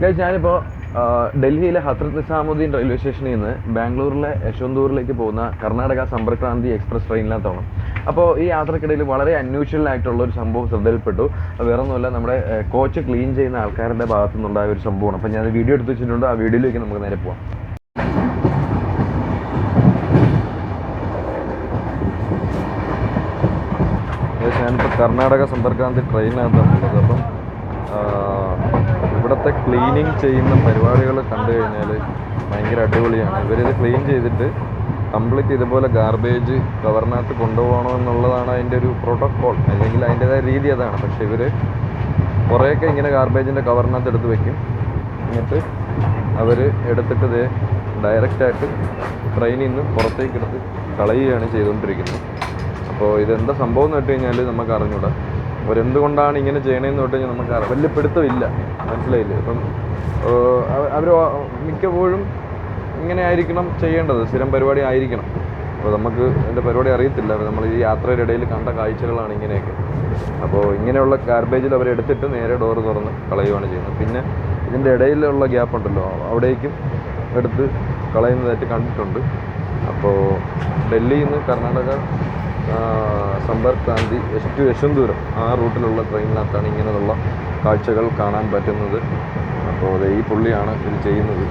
ഞാനിപ്പോൾ ഡൽഹിയിലെ ഹസ്രത്ത് നിസാമുദ്ദീൻ റെയിൽവേ സ്റ്റേഷനിൽ നിന്ന് ബാംഗ്ലൂരിലെ യശ്വന്തൂരിലേക്ക് പോകുന്ന കർണാടക സമ്പർക്ക് ക്രാന്തി എക്സ്പ്രസ് ട്രെയിനിനകത്താണ്. അപ്പോൾ ഈ യാത്രക്കിടയിൽ വളരെ അൺയൂഷ്വൽ ആയിട്ടുള്ള ഒരു സംഭവം ശ്രദ്ധയിൽപ്പെട്ടു. വേറെ ഒന്നുമല്ല, നമ്മുടെ കോച്ച് ക്ലീൻ ചെയ്യുന്ന ആൾക്കാരുടെ ഭാഗത്തു നിന്നുണ്ടായ ഒരു സംഭവമാണ്. അപ്പോൾ ഞാൻ വീഡിയോ എടുത്ത് വെച്ചിട്ടുണ്ട്. ആ വീഡിയോയിലേക്ക് നമുക്ക് നേരെ പോകാം. ഞാനിപ്പോൾ കർണാടക സമ്പർക്ക് ക്രാന്തി ട്രെയിനിനകത്താണുള്ളത്. അപ്പം ഇവിടുത്തെ ക്ലീനിങ് ചെയ്യുന്ന പരിപാടികൾ കണ്ടു കഴിഞ്ഞാൽ ഭയങ്കര അടിപൊളിയാണ്. ഇവരിത് ക്ലീൻ ചെയ്തിട്ട് കംപ്ലീറ്റ് ഇതുപോലെ ഗാർബേജ് കവറിനകത്ത് കൊണ്ടുപോകണമെന്നുള്ളതാണ് അതിൻ്റെ ഒരു പ്രോട്ടോക്കോൾ, അല്ലെങ്കിൽ അതിൻ്റേതായ രീതി അതാണ്. പക്ഷേ ഇവർ കുറേയൊക്കെ ഇങ്ങനെ ഗാർബേജിൻ്റെ കവറിനകത്ത് എടുത്ത് വയ്ക്കും. എന്നിട്ട് അവർ എടുത്തിട്ട് ഇത് ഡയറക്റ്റായിട്ട് ട്രെയിനിൽ നിന്ന് പുറത്തേക്ക് എടുത്ത് കളയുകയാണ് ചെയ്തുകൊണ്ടിരിക്കുന്നത്. അപ്പോൾ ഇതെന്താ സംഭവം എന്ന് വെച്ച് കഴിഞ്ഞാൽ നമുക്ക് അറിഞ്ഞൂടാ. അവരെന്തുകൊണ്ടാണ് ഇങ്ങനെ ചെയ്യണമെന്ന് തൊട്ട് കഴിഞ്ഞാൽ നമുക്ക് വലിയ പിടുത്തമില്ല, മനസ്സിലായില്ലേ? അപ്പം അവർ മിക്കപ്പോഴും ഇങ്ങനെ ആയിരിക്കണം ചെയ്യേണ്ടത്, സ്ഥിരം പരിപാടി ആയിരിക്കണം. അപ്പോൾ നമുക്ക് ഇതിൻ്റെ പരിപാടി അറിയത്തില്ല. നമ്മൾ ഈ യാത്രയുടെ ഇടയിൽ കണ്ട കാഴ്ചകളാണ് ഇങ്ങനെയൊക്കെ. അപ്പോൾ ഇങ്ങനെയുള്ള ഗാർബേജിൽ അവരെടുത്തിട്ട് നേരെ ഡോറ് തുറന്ന് കളയുകയാണ് ചെയ്യുന്നത്. പിന്നെ ഇതിൻ്റെ ഇടയിലുള്ള ഗ്യാപ്പ് ഉണ്ടല്ലോ, അവിടേക്കും എടുത്ത് കളയുന്നതായിട്ട് കണ്ടിട്ടുണ്ട്. അപ്പോൾ ഡൽഹിയിൽ നിന്ന് കർണാടക സമ്പർക്ക് ക്രാന്തി ടു യശ്വന്തൂർ ആ റൂട്ടിലുള്ള ട്രെയിനിനകത്താണ് ഇങ്ങനെയുള്ള കാഴ്ചകൾ കാണാൻ പറ്റുന്നത്. അപ്പോൾ ഈ പുള്ളിയാണ് ഇത് ചെയ്യുന്നത്.